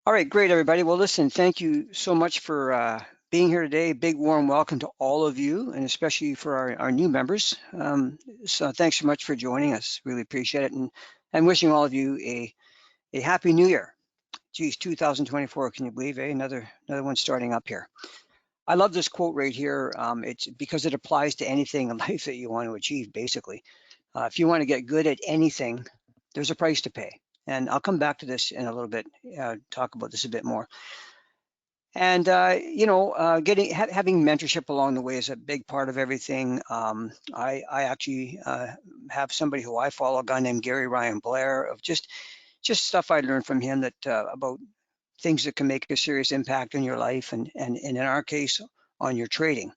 All right, great, everybody. Well, listen, thank you so much for being here today. Big warm welcome to all of you, and especially for our new members. So thanks so much for joining us. Really appreciate it, and wishing all of you a happy new year. Geez, 2024, can you believe, eh? Another one starting up here. I love this quote right here. It's because it applies to anything in life that you want to achieve, basically. If you want to get good at anything, there's a price to pay. And I'll come back to this in a little bit, talk about this a bit more. And having mentorship along the way is a big part of everything. I actually have somebody who I follow, a guy named Gary Ryan Blair, of just stuff I learned from him that about things that can make a serious impact in your life, and in our case, on your trading,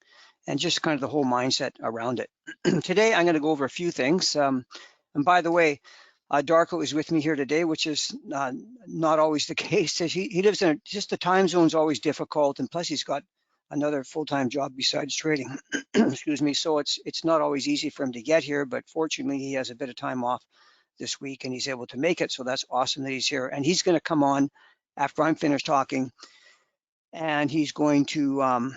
and just kind of the whole mindset around it. Today, I'm going to go over a few things. And by the way, Darko is with me here today, which is not always the case. He lives in just the time zone's always difficult, and plus he's got another full-time job besides trading. Excuse me. So it's not always easy for him to get here, but fortunately he has a bit of time off this week and he's able to make it. So that's awesome that he's here, and he's going to come on after I'm finished talking, and he's going to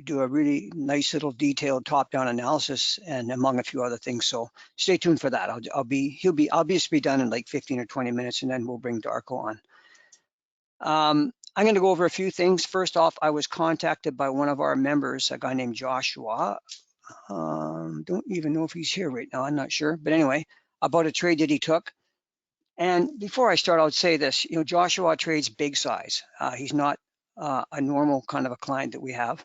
do a really nice little detailed top-down analysis, and among a few other things. So stay tuned for that. I'll be just be done in like 15 or 20 minutes, and then we'll bring Darko on. I'm going to go over a few things. First off, I was contacted by one of our members, a guy named Joshua. Don't even know if he's here right now. I'm not sure, but anyway, about a trade that he took. And before I start, I would say this: Joshua trades big size. He's not a normal kind of a client that we have,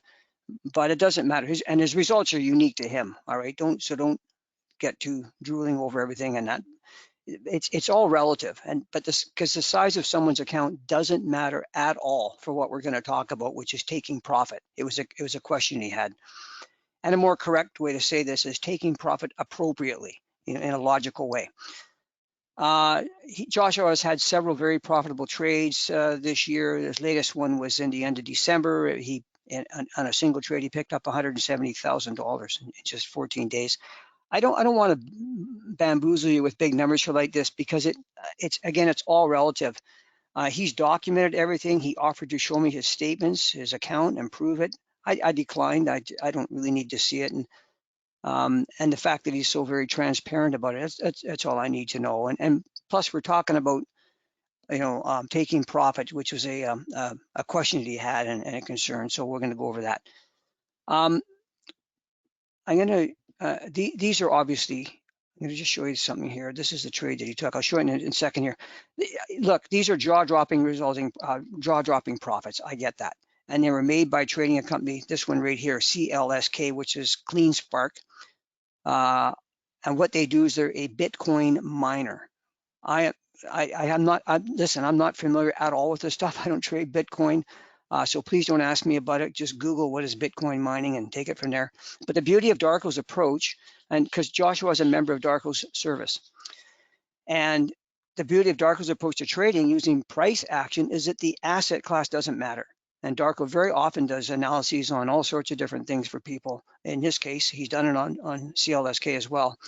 but it doesn't matter. His results are unique to him. All right, don't get too drooling over everything, and that it's all relative. Because the size of someone's account doesn't matter at all for what we're going to talk about, which is taking profit. It was a question he had, and a more correct way to say this is taking profit appropriately, in a logical way. Joshua has had several very profitable trades this year. His latest one was in the end of December. On a single trade, he picked up $170,000 in just 14 days. I don't want to bamboozle you with big numbers for like this, because it's all relative. He's documented everything. He offered to show me his statements, his account, and prove it. I declined. I don't really need to see it. And the fact that he's so very transparent about it, that's all I need to know. And plus, we're talking about, taking profit, which was a question that he had, and a concern. So we're going to go over that. I'm going to, these are obviously, I'm going to just show you something here. This is the trade that he took. I'll show you in a second here. Look, these are jaw-dropping profits. I get that. And they were made by trading a company, this one right here, CLSK, which is Clean Spark. And what they do is they're a Bitcoin miner. I'm not familiar at all with this stuff. I don't trade Bitcoin. So please don't ask me about it. Just Google what is Bitcoin mining and take it from there. But the beauty of Darko's approach, and because Joshua is a member of Darko's service, and the beauty of Darko's approach to trading using price action is that the asset class doesn't matter. And Darko very often does analyses on all sorts of different things for people. In this case, he's done it on CLSK as well.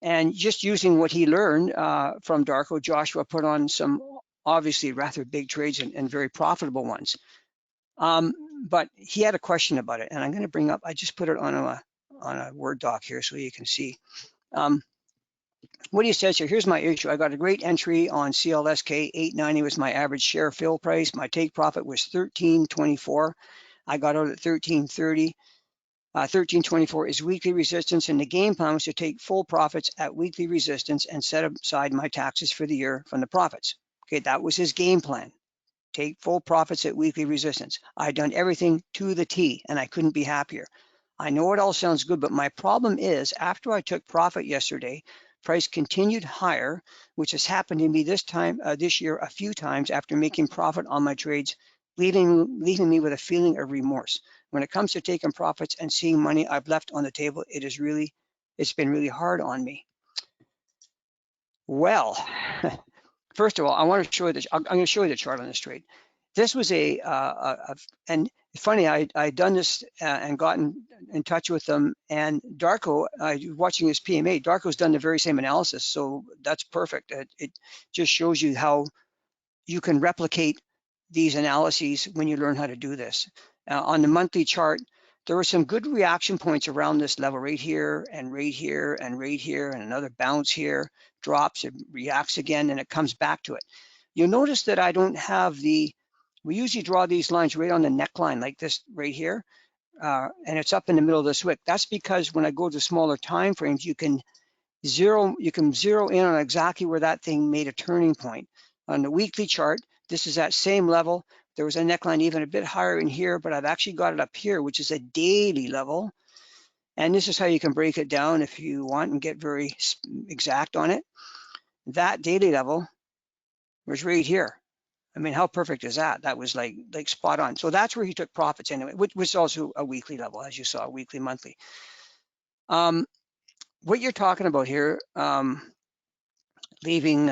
And just using what he learned from Darko, Joshua put on some obviously rather big trades and very profitable ones. But he had a question about it, and I'm going to bring up, I just put it on a Word doc here so you can see. What he says here, here's my issue. I got a great entry on CLSK, 890 was my average share fill price. My take profit was 13.24. I got out at 13.30. 13.24 is weekly resistance, and the game plan was to take full profits at weekly resistance and set aside my taxes for the year from the profits. Okay, that was his game plan. Take full profits at weekly resistance. I had done everything to the T, and I couldn't be happier. I know it all sounds good, but my problem is after I took profit yesterday, price continued higher, which has happened to me this year a few times after making profit on my trades, leaving me with a feeling of remorse. When it comes to taking profits and seeing money I've left on the table, it's been really hard on me. Well, first of all, I want to show you this. I'm going to show you the chart on this trade. This was and funny, I done this and gotten in touch with them, and Darko, watching his PMA, Darko's done the very same analysis, so that's perfect. It just shows you how you can replicate these analyses when you learn how to do this. On the monthly chart, there were some good reaction points around this level right here and right here and right here, and another bounce here, drops, it reacts again, and it comes back to it. You'll notice that I don't have we usually draw these lines right on the neckline like this right here, and it's up in the middle of this wick. That's because when I go to smaller time frames, you can zero in on exactly where that thing made a turning point. On the weekly chart, this is that same level. There was a neckline even a bit higher in here, but I've actually got it up here, which is a daily level. And this is how you can break it down if you want and get very exact on it. That daily level was right here. I mean, how perfect is that? That was like spot on. So that's where he took profits anyway, which was also a weekly level, as you saw, weekly, monthly. What you're talking about here, leaving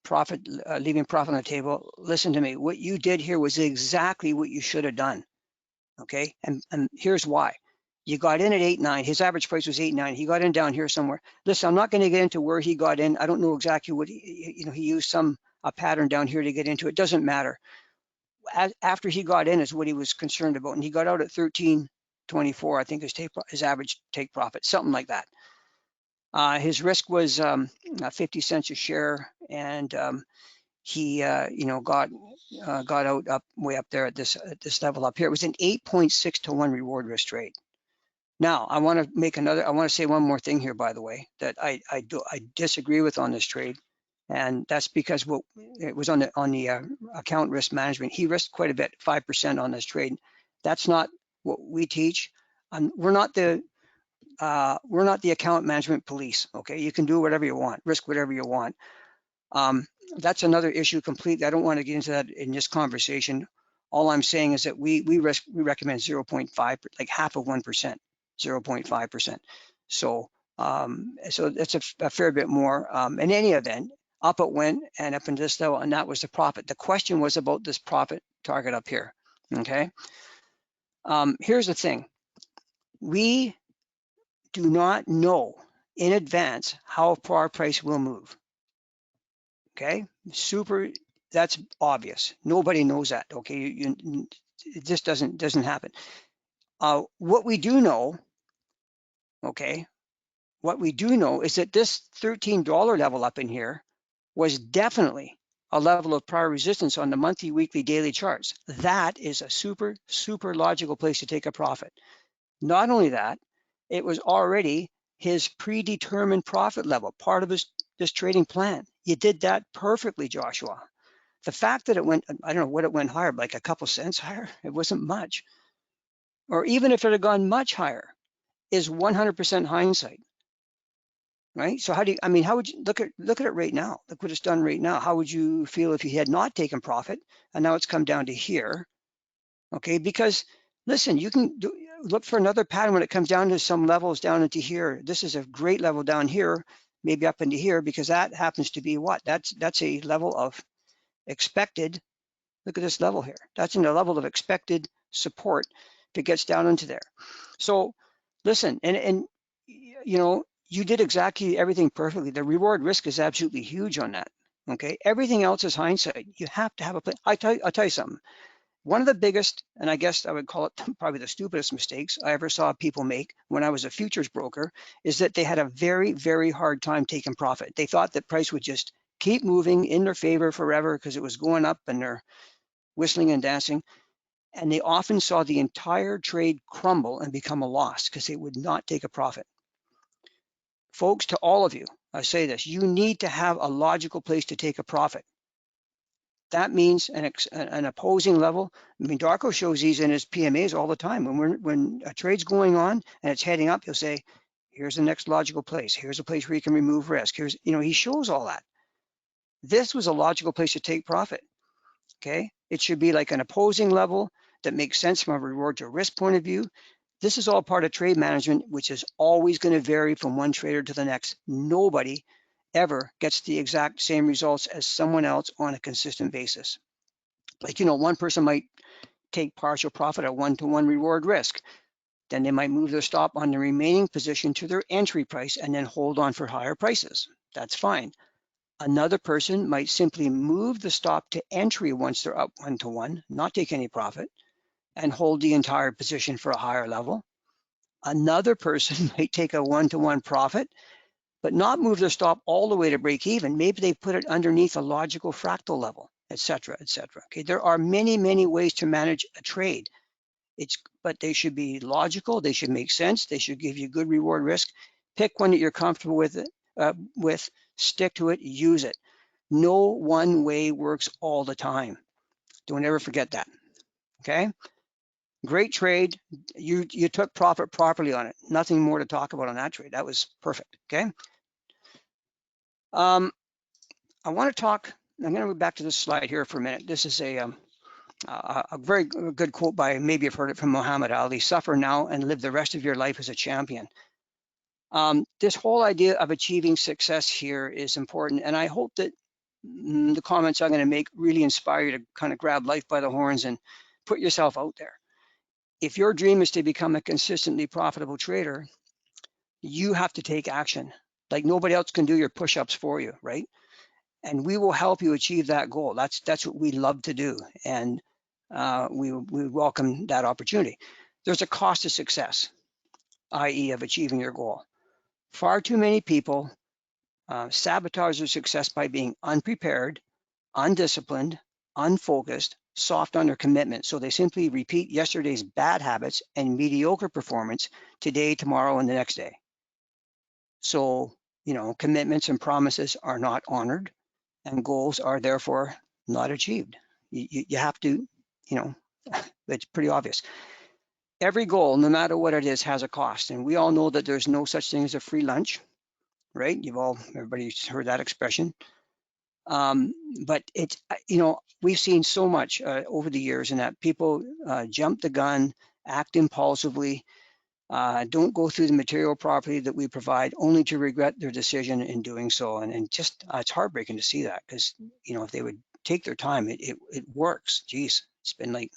profit on the table. Listen to me. What you did here was exactly what you should have done. Okay, and here's why. You got in at 8.9. His average price was 8.9. He got in down here somewhere. Listen, I'm not going to get into where he got in. I don't know exactly what he used a pattern down here to get into. It doesn't matter. After he got in is what he was concerned about, and he got out at 13.24. I think his average take profit, something like that. His risk was 50 cents a share, and he got out way up there at this level up here. It was an 8.6 to 1 reward risk trade. Now I want to say one more thing here, by the way, that I disagree with on this trade, and that's because it was on the account risk management. He risked quite a bit, 5% on this trade. That's not what we teach. We're not the account management police. Okay, you can do whatever you want, risk whatever you want. That's another issue completely. I don't want to get into that in this conversation. All I'm saying is that we recommend 0.5, like half of 1%, 0.5%. So that's a fair bit more. In any event, up it went and up into this level, and that was the profit. The question was about this profit target up here. Okay. Here's the thing. We do not know in advance how far price will move. Okay, that's obvious. Nobody knows that. Okay, this doesn't happen. What we do know, okay, is that this $13 level up in here was definitely a level of prior resistance on the monthly, weekly, daily charts. That is a super logical place to take a profit. Not only that, it was already his predetermined profit level, part of this trading plan. You did that perfectly, Joshua. The fact that it went, I don't know what it went higher, like a couple cents higher, it wasn't much. Or even if it had gone much higher, is 100% hindsight, right? So how would you look at it right now? Look what it's done right now. How would you feel if you had not taken profit and now it's come down to here? Okay, because listen, you can look for another pattern when it comes down to some levels down into here. This is a great level down here, maybe up into here, because that happens to be what? That's a level of expected. Look at this level here. That's in the level of expected support if it gets down into there. So listen, and you did exactly everything perfectly. The reward risk is absolutely huge on that. Okay, everything else is hindsight. You have to have a plan. I'll tell you something. One of the biggest, and I guess I would call it probably the stupidest mistakes I ever saw people make when I was a futures broker, is that they had a very, very hard time taking profit. They thought that price would just keep moving in their favor forever because it was going up and they're whistling and dancing. And they often saw the entire trade crumble and become a loss because they would not take a profit. Folks, to all of you, I say this, you need to have a logical place to take a profit. That means an opposing level. I mean, Darko shows these in his PMAs all the time. When a trade's going on and it's heading up, he'll say, here's the next logical place. Here's a place where you can remove risk. He shows all that. This was a logical place to take profit. Okay, it should be like an opposing level that makes sense from a reward to risk point of view. This is all part of trade management, which is always going to vary from one trader to the next. Nobody ever gets the exact same results as someone else on a consistent basis. Like, one person might take partial profit at 1-to-1 reward risk. Then they might move their stop on the remaining position to their entry price and then hold on for higher prices. That's fine. Another person might simply move the stop to entry once they're up 1-to-1, not take any profit, and hold the entire position for a higher level. Another person might take a 1-to-1 profit, but not move their stop all the way to break even. Maybe they put it underneath a logical fractal level, etc., etc. Okay, there are many, many ways to manage a trade. But they should be logical. They should make sense. They should give you good reward risk. Pick one that you're comfortable with. Stick to it. Use it. No one way works all the time. Don't ever forget that. Okay. Great trade. You took profit properly on it. Nothing more to talk about on that trade. That was perfect. Okay. I want to talk. I'm going to go back to this slide here for a minute. This is a very good quote by, maybe you've heard it from Muhammad Ali: "Suffer now and live the rest of your life as a champion." This whole idea of achieving success here is important, and I hope that the comments I'm going to make really inspire you to kind of grab life by the horns and put yourself out there. If your dream is to become a consistently profitable trader, you have to take action. Like nobody else can do your push-ups for you, right? And we will help you achieve that goal. That's what we love to do, and we welcome that opportunity. There's a cost to success, i.e. of achieving your goal. Far too many people sabotage their success by being unprepared, undisciplined, unfocused, soft on their commitment. So they simply repeat yesterday's bad habits and mediocre performance today, tomorrow, and the next day. So, commitments and promises are not honored, and goals are therefore not achieved. You have to, it's pretty obvious. Every goal, no matter what it is, has a cost. And we all know that there's no such thing as a free lunch, right? Everybody's heard that expression. But it's, we've seen so much over the years in that people jump the gun, act impulsively, don't go through the material property that we provide, only to regret their decision in doing so. And just, it's heartbreaking to see that, because, if they would take their time, it works. Geez, it's been like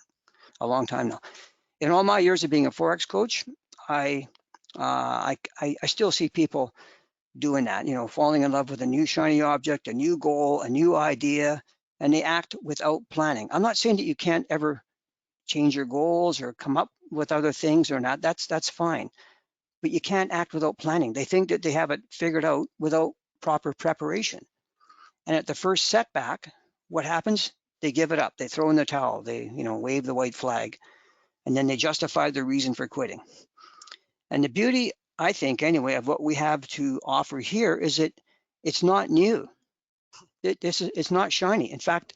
a long time now. In all my years of being a Forex coach, I still see people doing that, falling in love with a new shiny object, a new goal, a new idea, and they act without planning. I'm not saying that you can't ever change your goals or come up with other things or not. That's fine. But you can't act without planning. They think that they have it figured out without proper preparation. And at the first setback, what happens? They give it up. They throw in the towel. They, wave the white flag. And then they justify their reason for quitting. And the beauty, I think anyway, of what we have to offer here is that it's not new. It's not shiny. In fact,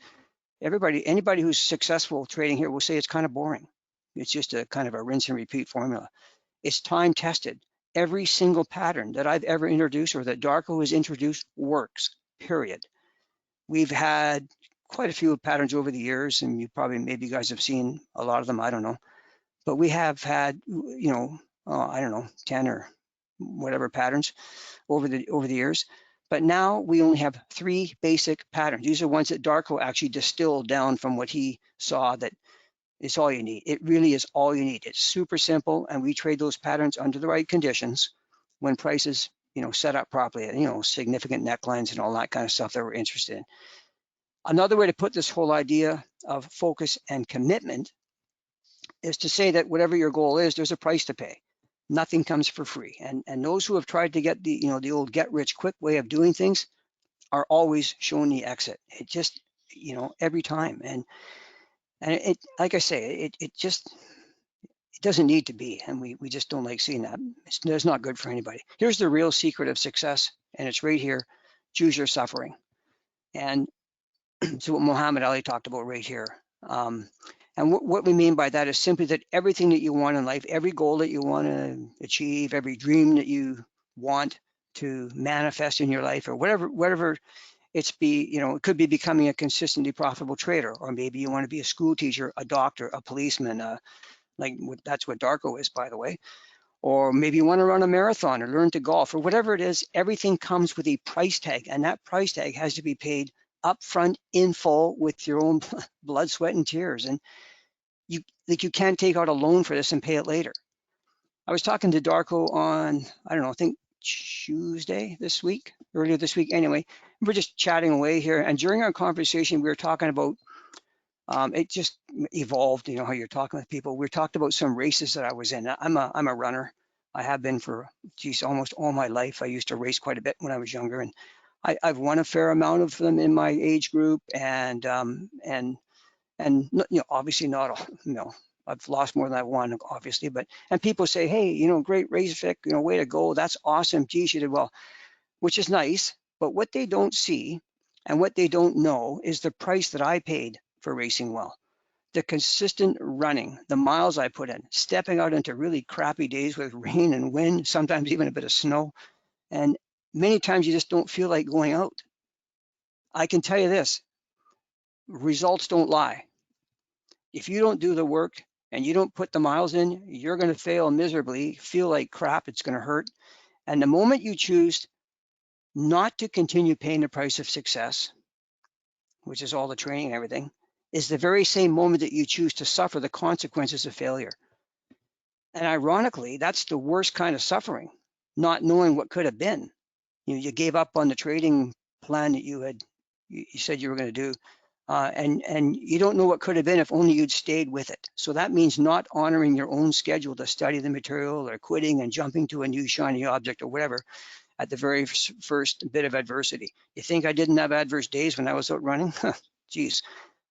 anybody who's successful trading here will say it's kind of boring. It's just a kind of a rinse and repeat formula. It's time tested. Every single pattern that I've ever introduced or that Darko has introduced works, period. We've had quite a few patterns over the years, and maybe you guys have seen a lot of them, I don't know. But we have had, I don't know, 10 or whatever patterns over the years. But now we only have 3 basic patterns. These are ones that Darko actually distilled down from what he saw, that it's all you need. It really is all you need. It's super simple, and we trade those patterns under the right conditions when prices, set up properly, significant necklines and all that kind of stuff that we're interested in. Another way to put this whole idea of focus and commitment is to say that whatever your goal is, there's a price to pay. Nothing comes for free. And those who have tried to get the old get rich quick way of doing things are always shown the exit. It just, every time. And it, like I say, it doesn't need to be. And we just don't like seeing that. It's not good for anybody. Here's the real secret of success. And it's right here. Choose your suffering. And so what Muhammad Ali talked about right here. And what we mean by that is simply that everything that you want in life, every goal that you want to achieve, every dream that you want to manifest in your life, or whatever it could be becoming a consistently profitable trader, or maybe you want to be a school teacher, a doctor, a policeman, that's what Darko is, by the way. Or maybe you want to run a marathon or learn to golf, or whatever it is, everything comes with a price tag, and that price tag has to be paid upfront in full with your own blood, sweat, and tears. And you can't take out a loan for this and pay it later. I was talking to Darko on, I don't know, I think Tuesday this week, earlier this week. Anyway, we're just chatting away here, and during our conversation, we were talking about. It just evolved, you know, how you're talking with people. We talked about some races that I was in. I'm a runner. I have been for, geez, almost all my life. I used to race quite a bit when I was younger, and I've won a fair amount of them in my age group, and you know, obviously not all, you know, I've lost more than I've won, obviously, but, and people say, hey, you know, great race, Vic, you know, way to go. That's awesome. Geez, you did well, which is nice. But what they don't see and what they don't know is the price that I paid for racing well. The consistent running, the miles I put in, stepping out into really crappy days with rain and wind, sometimes even a bit of snow. And many times you just don't feel like going out. I can tell you this, results don't lie. If you don't do the work and you don't put the miles in, you're going to fail miserably, feel like crap, it's going to hurt. And the moment you choose not to continue paying the price of success, which is all the training and everything, is the very same moment that you choose to suffer the consequences of failure. And ironically, that's the worst kind of suffering, not knowing what could have been. You gave up on the trading plan that you said you were going to do, and you don't know what could have been if only you'd stayed with it. So that means not honoring your own schedule to study the material, or quitting and jumping to a new shiny object or whatever at the very first bit of adversity. You think I didn't have adverse days when I was out running? Geez.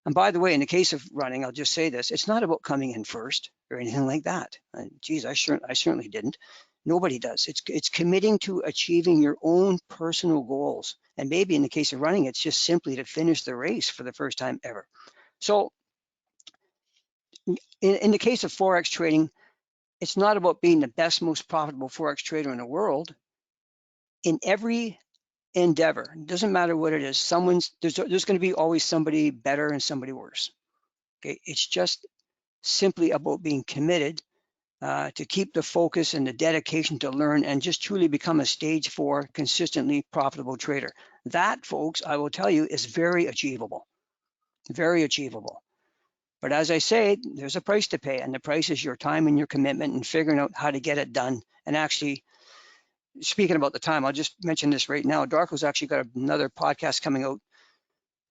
And by the way, in the case of running, I'll just say this, it's not about coming in first or anything like that. Geez, I certainly didn't. Nobody does. It's committing to achieving your own personal goals. And maybe in the case of running, it's just simply to finish the race for the first time ever. So in the case of Forex trading, it's not about being the best, most profitable Forex trader in the world. In every endeavor, it doesn't matter what it is, there's going to be always somebody better and somebody worse. Okay, it's just simply about being committed to keep the focus and the dedication to learn and just truly become a stage 4 consistently profitable trader. That, folks, I will tell you, is very achievable, very achievable. But as I say, there's a price to pay, and the price is your time and your commitment and figuring out how to get it done. And actually, speaking about the time, I'll just mention this right now. Darko's actually got another podcast coming out.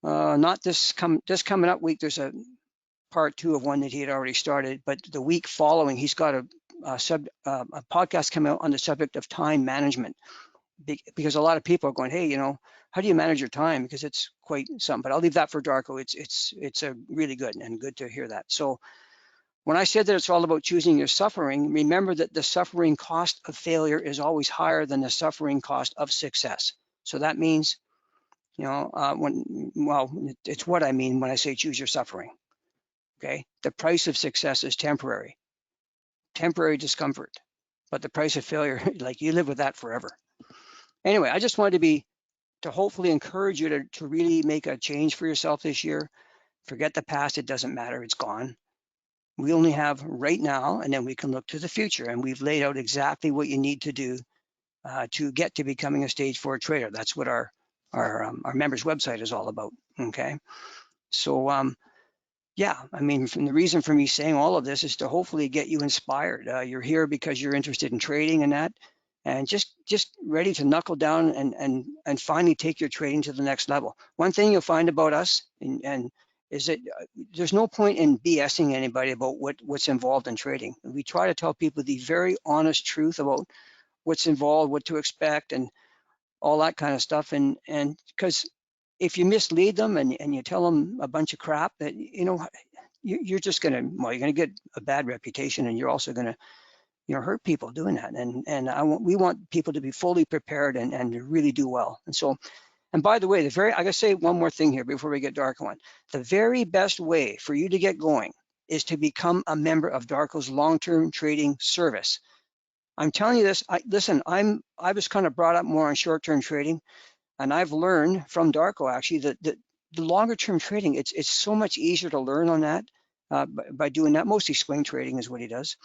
Not this coming up week. There's a part 2 of one that he had already started, but the week following, he's got a podcast coming out on the subject of time management, because a lot of people are going, hey, you know, how do you manage your time? Because it's quite something. But I'll leave that for Darko. It's a really good to hear that. So when I said that it's all about choosing your suffering, remember that the suffering cost of failure is always higher than the suffering cost of success. So that means, you know, it's what I mean when I say choose your suffering. Okay, the price of success is temporary discomfort, but the price of failure, like, you live with that forever. Anyway, I just wanted to hopefully encourage you to really make a change for yourself this year. Forget the past, it doesn't matter, it's gone. We only have right now, and then we can look to the future, and we've laid out exactly what you need to do to get to becoming a stage 4 trader. That's what our members website is all about. Okay, so yeah, I mean, from the reason for me saying all of this is to hopefully get you inspired. You're here because you're interested in trading and that, and just ready to knuckle down and finally take your trading to the next level. One thing you'll find about us and is that there's no point in BSing anybody about what's involved in trading. We try to tell people the very honest truth about what's involved, what to expect, and all that kind of stuff. And because if you mislead them and you tell them a bunch of crap, that, you know, you're just going to, well, you're going to get a bad reputation, and you're also going to, you know, hurt people doing that. And we want people to be fully prepared and to really do well. And so, and by the way, I gotta say one more thing here before we get Darko on. The very best way for you to get going is to become a member of Darko's long-term trading service. I'm telling you this, listen, I was kind of brought up more on short-term trading, and I've learned from Darko actually that the longer-term trading, it's so much easier to learn on that by doing that. Mostly swing trading is what he does.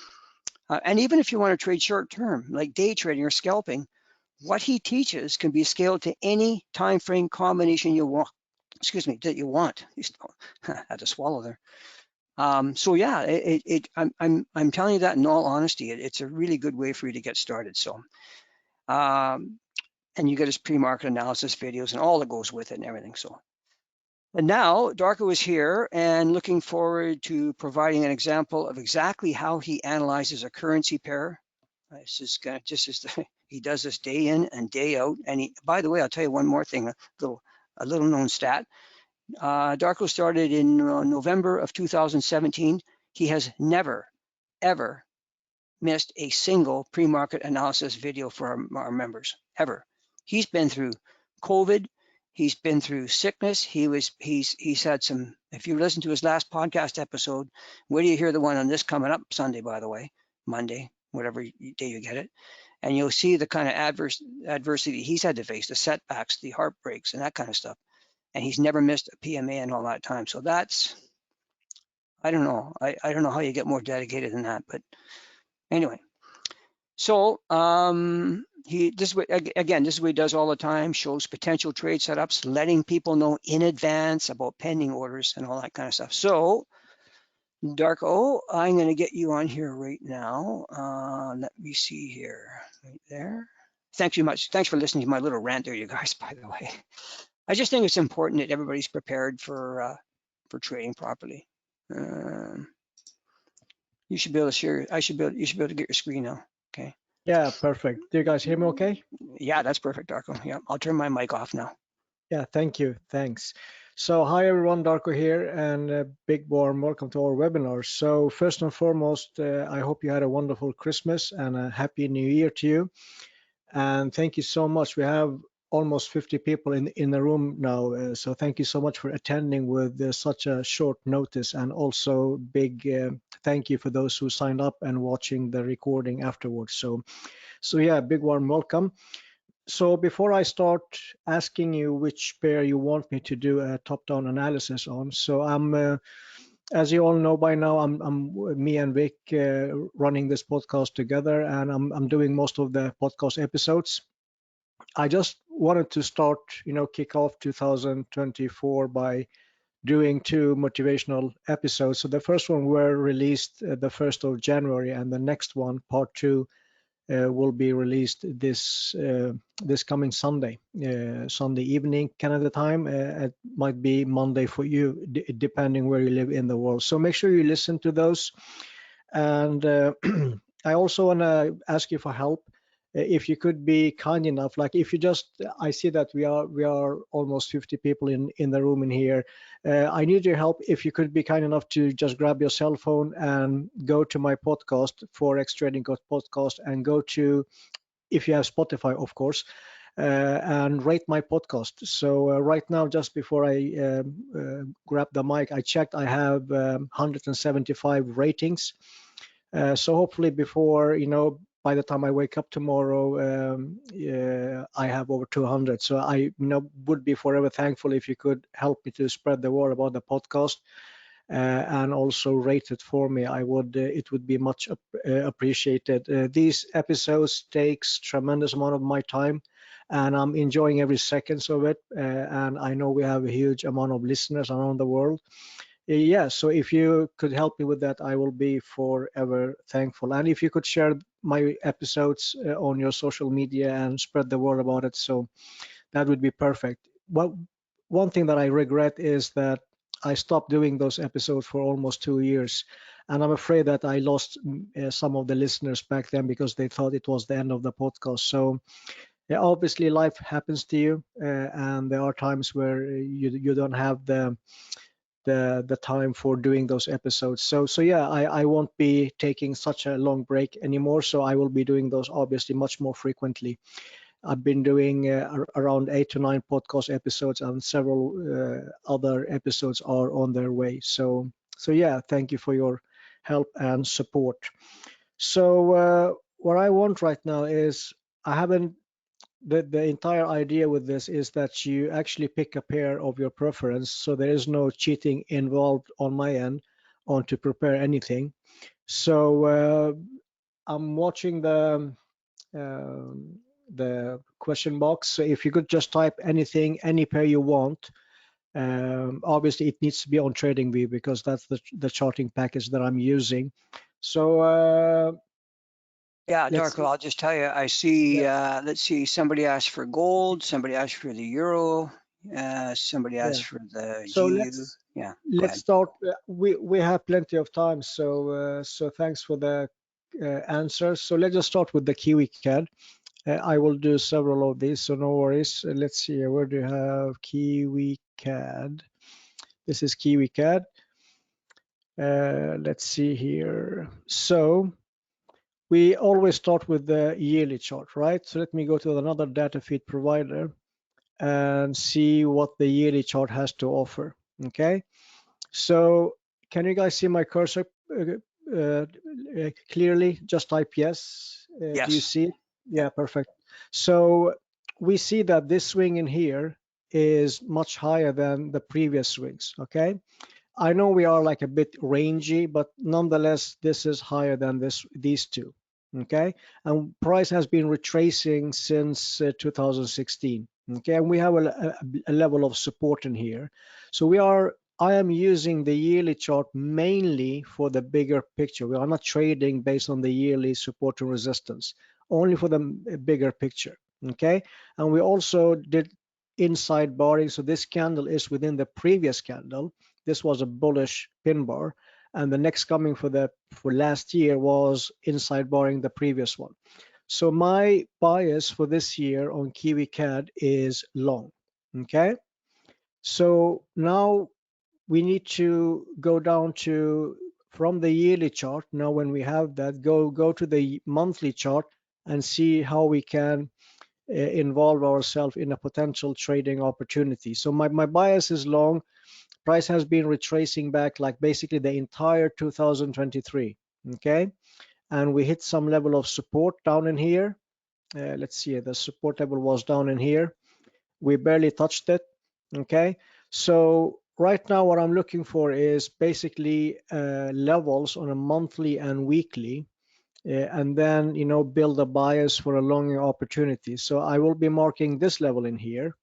And even if you want to trade short-term, like day trading or scalping, what he teaches can be scaled to any time frame combination you want. Excuse me, that you want. I had to swallow there. So yeah, I'm telling you that in all honesty, it's a really good way for you to get started. So, and you get his pre-market analysis videos and all that goes with it and everything. So, and now Darko is here and looking forward to providing an example of exactly how he analyzes a currency pair. This is kind of just as he does this day in and day out. And he, by the way, I'll tell you one more thing, a little known stat. Darko started in November of 2017. He has never, ever missed a single pre-market analysis video for our members, ever. He's been through COVID. He's been through sickness. He's had some, if you listen to his last podcast episode, where do you hear the one on this coming up Sunday, by the way, Monday, whatever day you get it. And you'll see the kind of adversity he's had to face, the setbacks, the heartbreaks, and that kind of stuff. And he's never missed a PMA in all that time. So that's, I don't know. I don't know how you get more dedicated than that, but anyway. So this way, again, this is what he does all the time, shows potential trade setups, letting people know in advance about pending orders and all that kind of stuff. So Darko, I'm going to get you on here right now. Let me see here, right there. Thanks you much. Thanks for listening to my little rant there, you guys, by the way. I just think it's important that everybody's prepared for trading properly. You should be able to share. You should be able to get your screen now. Okay. Yeah, perfect. Do you guys hear me okay? Yeah, that's perfect, Darko. Yeah, I'll turn my mic off now. Yeah, thank you. Thanks. So hi everyone, Darko here, and a big warm welcome to our webinar. So first and foremost, I hope you had a wonderful Christmas and a happy New Year to you. And thank you so much. We have almost 50 people in the room now. So thank you so much for attending with such a short notice, and also big thank you for those who signed up and watching the recording afterwards. So yeah, big warm welcome. So before I start asking you which pair you want me to do a top-down analysis on, so as you all know by now, me and Vic running this podcast together, and I'm doing most of the podcast episodes. I just wanted to start, kick off 2024 by doing two motivational episodes. So the first one were released the 1st of January, and the next one, part two, will be released this coming Sunday, Sunday evening Canada time. It might be Monday for you, depending where you live in the world. So make sure you listen to those. And I also want to ask you for help. If you could be kind enough, like if you just, I see that we are almost 50 people in the room in here. I need your help. If you could be kind enough to just grab your cell phone and go to my podcast, Forex Trading Podcast, and go to, if you have Spotify, of course, and rate my podcast. So right now, just before I grab the mic, I checked, I have 175 ratings. So hopefully before, by the time I wake up tomorrow, I have over 200. So I would be forever thankful if you could help me to spread the word about the podcast and also rate it for me. It would be much appreciated. These episodes takes tremendous amount of my time, and I'm enjoying every second of it. And I know we have a huge amount of listeners around the world. Yeah, so if you could help me with that, I will be forever thankful. And if you could share my episodes on your social media and spread the word about it, so that would be perfect. Well, one thing that I regret is that I stopped doing those episodes for almost 2 years, and I'm afraid that I lost some of the listeners back then because they thought it was the end of the podcast. So yeah, obviously life happens to you, and there are times where you don't have the time for doing those episodes. So yeah, I won't be taking such a long break anymore. So I will be doing those obviously much more frequently. I've been doing around 8 to 9 podcast episodes, and several other episodes are on their way. So yeah, thank you for your help and support. So what I want right now is, I haven't the entire idea with this is that you actually pick a pair of your preference, so there is no cheating involved on my end on to prepare anything. So I'm watching the question box. So if you could just type anything, any pair you want, Obviously, it needs to be on TradingView because that's the charting package that I'm using. So Yeah, let's Darko, see. I'll just tell you, I see, Yeah, let's see, somebody asked for gold, somebody asked for the euro, somebody yeah. asked for the So GU. Yeah, go let's ahead. start. We have plenty of time, so thanks for the answers. So let's just start with the Kiwi CAD. I will do several of these, so no worries. Let's see, where do you have Kiwi CAD? This is Kiwi CAD. Let's see here. So we always start with the yearly chart, right? So let me go to another data feed provider and see what the yearly chart has to offer. Okay. So can you guys see my cursor clearly? Just type yes. Do you Yes. see it? Yeah. Yeah, perfect. So we see that this swing in here is much higher than the previous swings. Okay. I know we are like a bit rangy, but nonetheless, this is higher than these two. Okay, and price has been retracing since 2016. Okay, and we have a level of support in here. So I am using the yearly chart mainly for the bigger picture. We are not trading based on the yearly support and resistance, only for the bigger picture. Okay, and we also did inside barring. So this candle is within the previous candle. This was a bullish pin bar, and the next coming for last year was inside barring the previous one. So my bias for this year on Kiwi CAD is long. Okay, so now we need to go down to from the yearly chart. Now when we have that, go to the monthly chart and see how we can involve ourselves in a potential trading opportunity. So my bias is long. Price has been retracing back like basically the entire 2023. Okay, and we hit some level of support down in here. Let's see, the support level was down in here. We barely touched it. Okay, so right now what I'm looking for is basically levels on a monthly and weekly, and then build a bias for a longer opportunity. So I will be marking this level in here.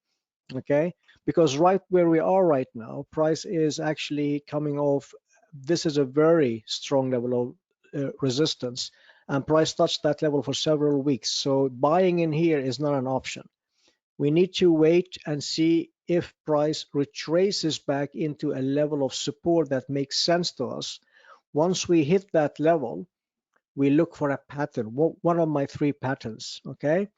Okay, because right where we are right now, price is actually coming off. This is a very strong level of resistance, and price touched that level for several weeks. So buying in here is not an option. We need to wait and see if price retraces back into a level of support that makes sense to us. Once we hit that level, we look for a pattern, one of my three patterns. Okay,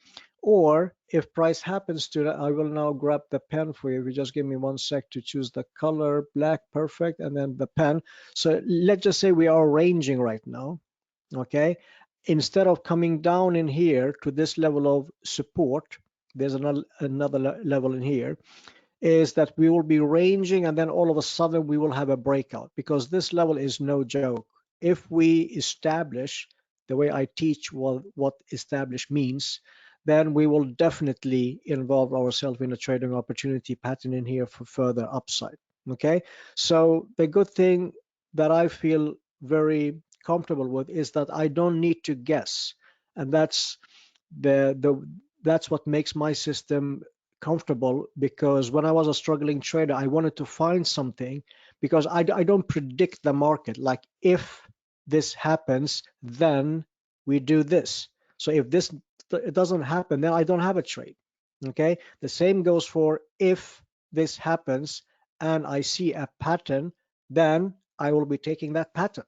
or if price happens to that, I will now grab the pen for you. If you just give me 1 sec to choose the color, black, perfect, and then the pen. So let's just say we are ranging right now. Okay, instead of coming down in here to this level of support, there's another level in here, is that we will be ranging, and then all of a sudden we will have a breakout, because this level is no joke. If we establish the way I teach what establish means, then we will definitely involve ourselves in a trading opportunity pattern in here for further upside. Okay, so the good thing that I feel very comfortable with is that I don't need to guess, and the that's what makes my system comfortable, because when I was a struggling trader, I wanted to find something, because I don't predict the market. Like, if this happens, then we do this. So if this it doesn't happen, then I don't have a trade. Okay, the same goes for if this happens and I see a pattern, then I will be taking that pattern.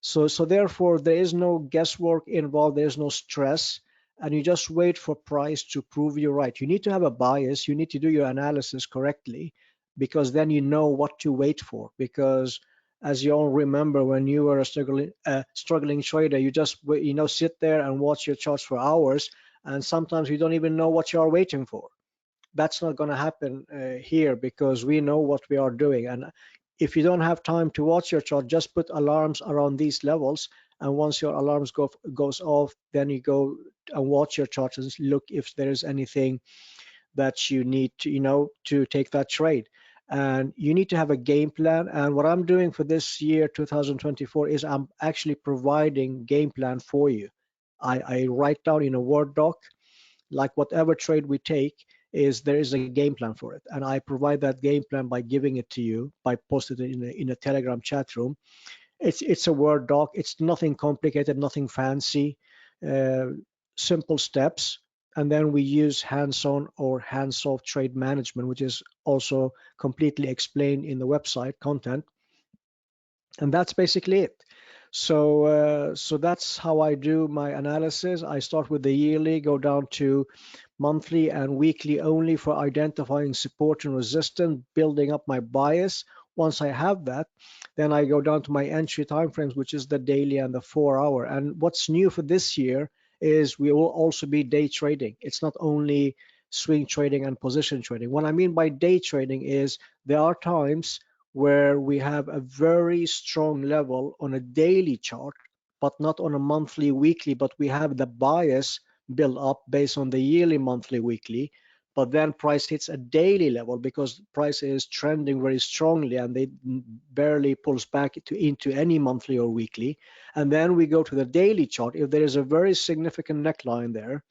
So therefore, there is no guesswork involved. There is no stress, and you just wait for price to prove you right. You need to have a bias. You need to do your analysis correctly, because then you know what to wait for. Because as you all remember, when you were a struggling trader, you just sit there and watch your charts for hours, and sometimes you don't even know what you are waiting for. That's not going to happen here, because we know what we are doing. And if you don't have time to watch your chart, just put alarms around these levels, and once your alarms goes off, then you go and watch your chart and look if there is anything that you need to to take that trade. And you need to have a game plan. And what I'm doing for this year 2024 is I'm actually providing game plan for you. I write down in a Word doc, like whatever trade we take, is there is a game plan for it, and I provide that game plan by giving it to you, by posting it in a Telegram chat room. It's a Word doc. It's nothing complicated, nothing fancy, uh, simple steps. And then we use hands-on or hands-off trade management, which is also completely explained in the website content. And that's basically it. So that's how I do my analysis. I start with the yearly, go down to monthly and weekly only for identifying support and resistance, building up my bias. Once I have that, then I go down to my entry timeframes, which is the daily and the 4 hour. And what's new for this year is we will also be day trading. It's not only swing trading and position trading. What I mean by day trading is there are times where we have a very strong level on a daily chart, but not on a monthly, weekly, but we have the bias build up based on the yearly, monthly, weekly. But then price hits a daily level because price is trending very strongly and they barely pulls back into any monthly or weekly. And then we go to the daily chart. If there is a very significant neckline there,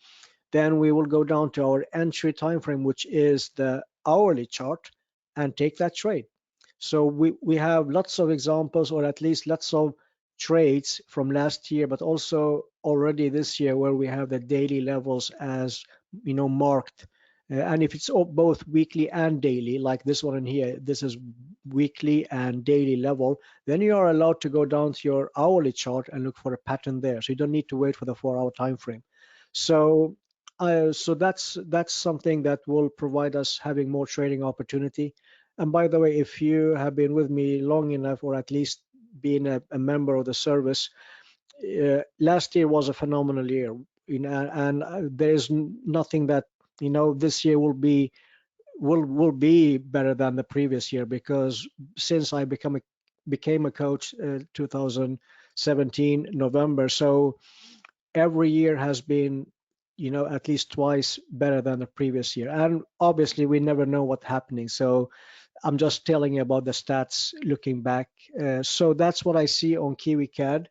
then we will go down to our entry time frame, which is the hourly chart, and take that trade. So we have lots of examples, or at least lots of trades from last year, but also already this year where we have the daily levels as marked. And if it's both weekly and daily, like this one in here, this is weekly and daily level, then you are allowed to go down to your hourly chart and look for a pattern there. So you don't need to wait for the 4 hour time frame. So that's something that will provide us having more trading opportunity. And by the way, if you have been with me long enough, or at least been a member of the service, last year was a phenomenal year. And there is nothing that this year will be better than the previous year, because since I became a coach 2017 November, so every year has been at least twice better than the previous year. And obviously we never know what's happening, so I'm just telling you about the stats looking back. So that's what I see on KiwiCAD.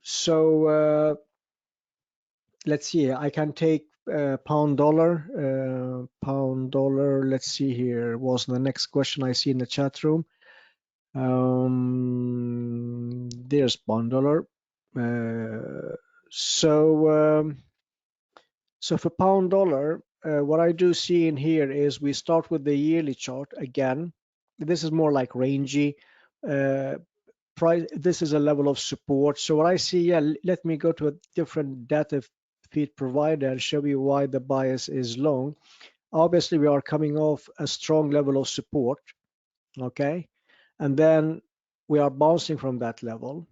So let's see, I can take pound dollar. Let's see here, was the next question I see in the chat room. There's pound dollar. So for pound dollar, what I do see in here is we start with the yearly chart again. This is more like rangy. Price. This is a level of support. So what I see, yeah, let me go to a different data feed provider and show you why the bias is long. Obviously, we are coming off a strong level of support, okay? And then we are bouncing from that level.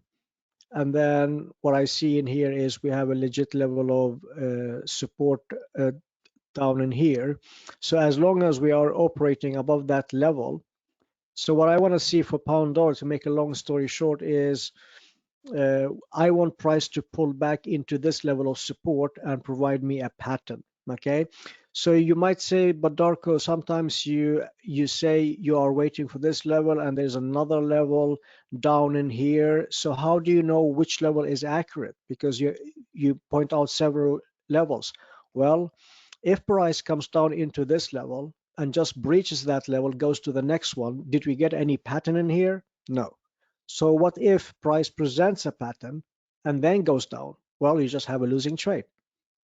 And then what I see in here is we have a legit level of support down in here. So as long as we are operating above that level, so what I want to see for pound dollar, to make a long story short, is I want price to pull back into this level of support and provide me a pattern. Okay, so you might say, but Darko, sometimes you say you are waiting for this level and there's another level down in here. So how do you know which level is accurate? Because you point out several levels. Well, if price comes down into this level and just breaches that level, goes to the next one, did we get any pattern in here? No. So what if price presents a pattern and then goes down? Well, you just have a losing trade.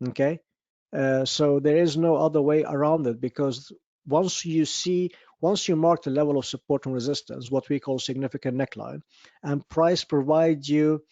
Okay. So there is no other way around it, because once you mark the level of support and resistance, what we call significant neckline, and price provides you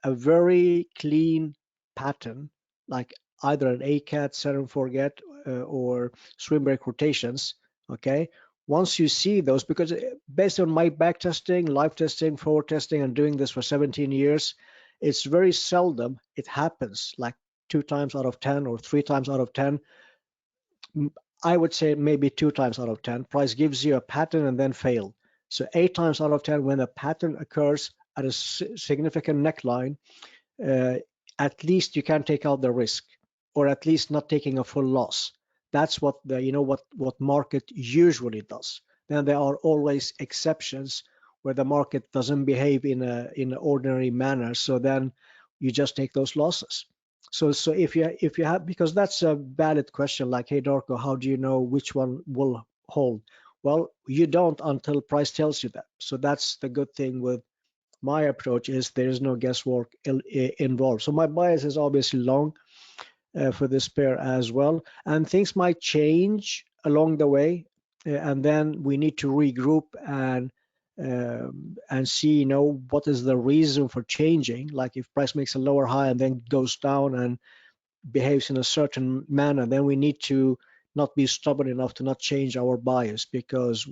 a very clean pattern, like either an ACAT, set and forget, or swing break rotations. Okay. Once you see those, because based on my back testing, live testing, forward testing, and doing this for 17 years, it's very seldom it happens like 2 times out of 10 or 3 times out of 10. I would say maybe 2 times out of 10. Price gives you a pattern and then fail. So 8 times out of 10, when a pattern occurs at a significant neckline, uh, at least you can take out the risk, or at least not taking a full loss. That's what what market usually does. Then there are always exceptions where the market doesn't behave in an ordinary manner. So then you just take those losses. So if you have, because that's a valid question, like, hey Darko, how do you know which one will hold? Well, you don't until price tells you that. So that's the good thing with my approach, is there is no guesswork involved. So my bias is obviously long for this pair as well, and things might change along the way, and then we need to regroup and see, what is the reason for changing. Like if price makes a lower high and then goes down and behaves in a certain manner, then we need to not be stubborn enough to not change our bias, because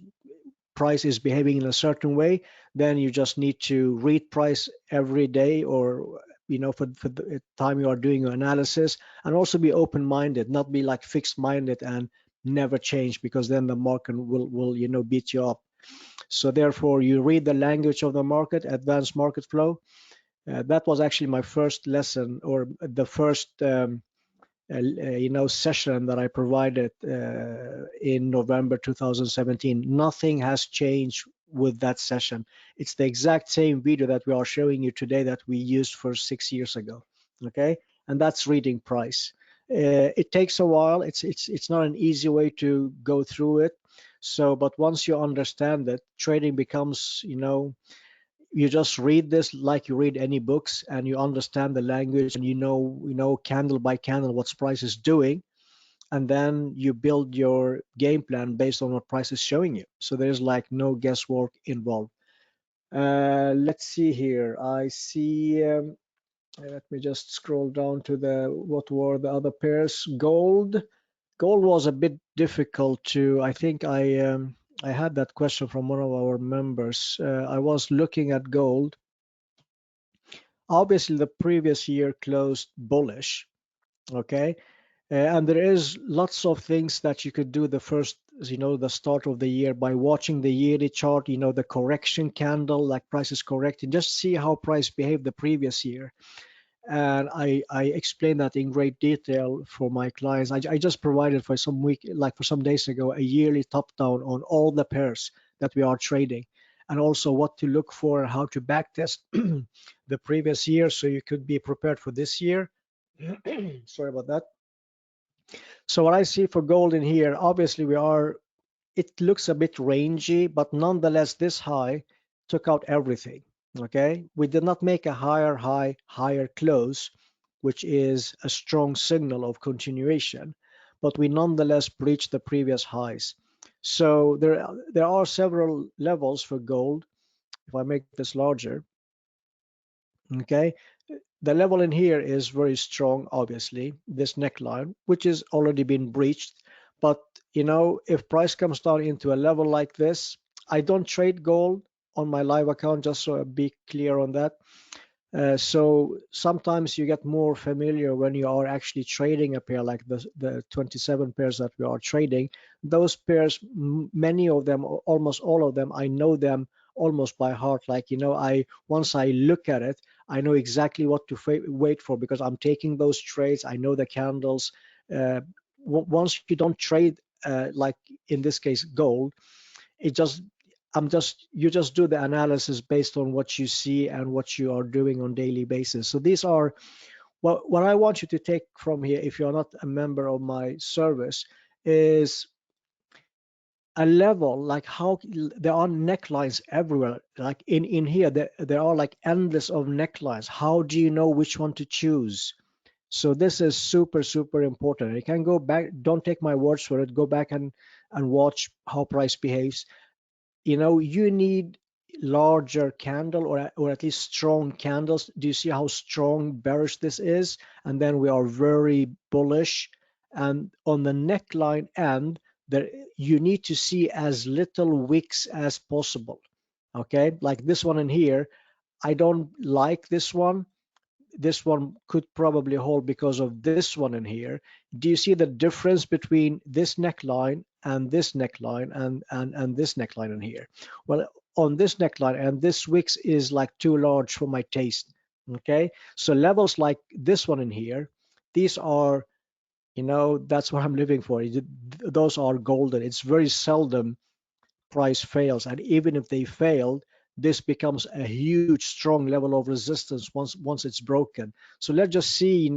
price is behaving in a certain way. Then you just need to read price every day, or for the time you are doing your analysis, and also be open-minded, not be like fixed-minded and never change, because then the market will beat you up. So therefore, you read the language of the market, advanced market flow. That was actually my first lesson, or the first session that I provided in November 2017. Nothing has changed with that session. It's the exact same video that we are showing you today that we used for 6 years ago. Okay, and that's reading price. It takes a while. It's not an easy way to go through it. So, but once you understand that, trading becomes, you just read this like you read any books, and you understand the language, and candle by candle what price is doing, and then you build your game plan based on what price is showing you. So there's like no guesswork involved. Let's see here. I see. Let me just scroll down to what were the other pairs. Gold. Gold was a bit difficult to. I think I had that question from one of our members. I was looking at gold. Obviously, the previous year closed bullish, okay? And there is lots of things that you could do the first, the start of the year, by watching the yearly chart, the correction candle, like price is correcting, just see how price behaved the previous year. And I explained that in great detail for my clients. I just provided for some days ago, a yearly top down on all the pairs that we are trading, and also what to look for and how to backtest the previous year, so you could be prepared for this year. Sorry about that. So what I see for gold in here, obviously it looks a bit rangy, but nonetheless, this high took out everything. Okay, we did not make a higher high, higher close, which is a strong signal of continuation, but we nonetheless breached the previous highs. So there are several levels for gold. If I make this larger, okay, the level in here is very strong, obviously, this neckline, which has already been breached. But, if price comes down into a level like this, I don't trade gold on my live account, just so I be clear on that. So sometimes you get more familiar when you are actually trading a pair like the 27 pairs that we are trading. Those pairs, many of them, almost all of them, I know them almost by heart. Like, once I look at it, I know exactly what to wait for, because I'm taking those trades. I know the candles. Once you don't trade, like in this case, gold, it just you just do the analysis based on what you see and what you are doing on daily basis. So these are what I want you to take from here, if you're not a member of my service, is a level, like how there are necklines everywhere. Like in here, there are like endless of necklines. How do you know which one to choose? So this is super, super important. You can go back, don't take my words for it, go back and watch how price behaves. You need larger candle, or at least strong candles. Do you see how strong bearish this is? And then we are very bullish. And on the neckline end, there you need to see as little wicks as possible. Okay, like this one in here, I don't like this one. This one could probably hold because of this one in here. Do you see the difference between this neckline and this neckline and this neckline in here? Well, on this neckline, and this wicks is like too large for my taste. Okay, so levels like this one in here, these are, that's what I'm living for. Those are golden. It's very seldom price fails, and even if they failed, this becomes a huge strong level of resistance once it's broken. So let's just see,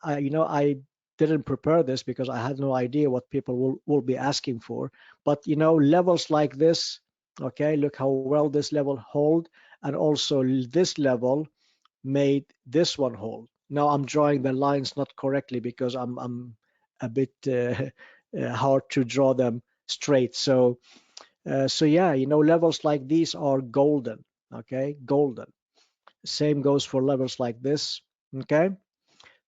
I didn't prepare this because I had no idea what people will be asking for. But levels like this, okay, look how well this level hold, and also this level made this one hold. Now I'm drawing the lines not correctly because I'm a bit hard to draw them straight. So yeah, levels like these are golden. Okay, golden. Same goes for levels like this. Okay.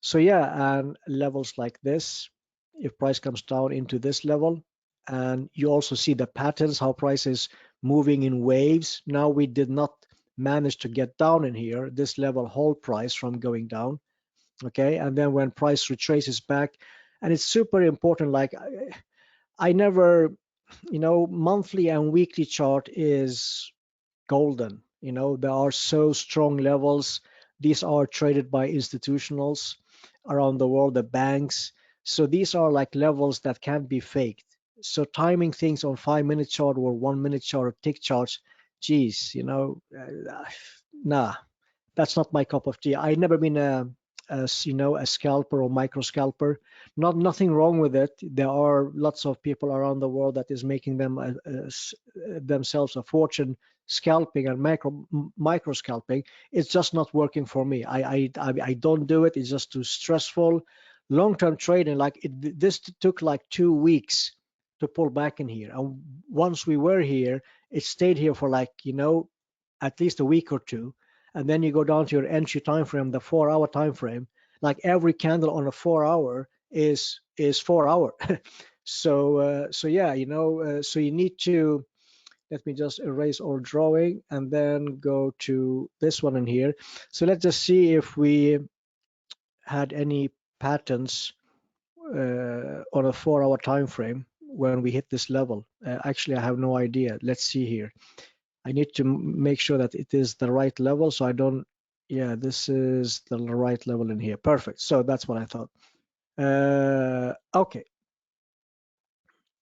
So yeah, and levels like this, if price comes down into this level, and you also see the patterns, how price is moving in waves. Now we did not manage to get down in here, this level hold price from going down. Okay, and then when price retraces back, and it's super important, like I never, monthly and weekly chart is golden. There are so strong levels. These are traded by institutionals around the world, the banks. So these are like levels that can't be faked. So timing things on 5 minute chart or 1 minute chart or tick charts, geez, nah, that's not my cup of tea. I never been a scalper or micro scalper. Nothing wrong with it. There are lots of people around the world that is making themselves a fortune scalping and micro scalping. It's just not working for me. I don't do it. It's just too stressful. Long term trading, like this took like 2 weeks to pull back in here, and once we were here, it stayed here for like at least a week or two, and then you go down to your entry time frame, the 4 hour time frame. Like every candle on a 4 hour is 4 hour. So yeah, so you need to, let me just erase all drawing and then go to this one in here. So let's just see if we had any patterns on a 4 hour time frame when we hit this level. Actually, I have no idea. Let's see here. I need to make sure that it is the right level so I don't, yeah, this is the right level in here. Perfect. So that's what I thought. Okay.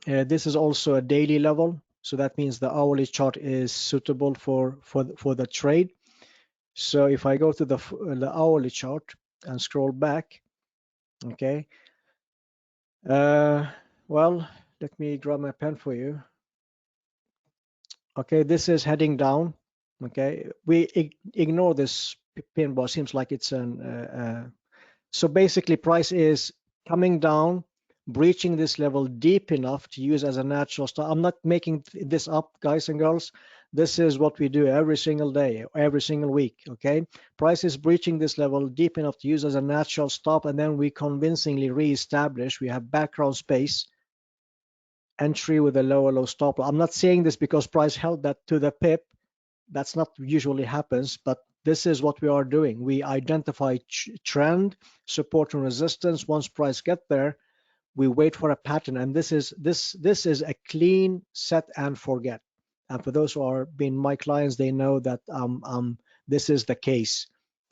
This is also a daily level. So that means the hourly chart is suitable for the trade. So if I go to the hourly chart and scroll back, okay. Well, let me grab my pen for you. Okay, this is heading down. Okay, we ignore this pin bar. Seems like it's an so basically price is coming down, breaching this level deep enough to use as a natural stop. I'm not making this up, guys and girls. This is what we do every single day, every single week. Okay, price is breaching this level deep enough to use as a natural stop, and then we convincingly re-establish. We have background space entry with a low stop. I'm not saying this because price held that to the pip. That's not usually happens, but this is what we are doing. We identify trend, support and resistance. Once price get there, we wait for a pattern, and this is a clean set and forget. And for those who are being my clients, they know that this is the case.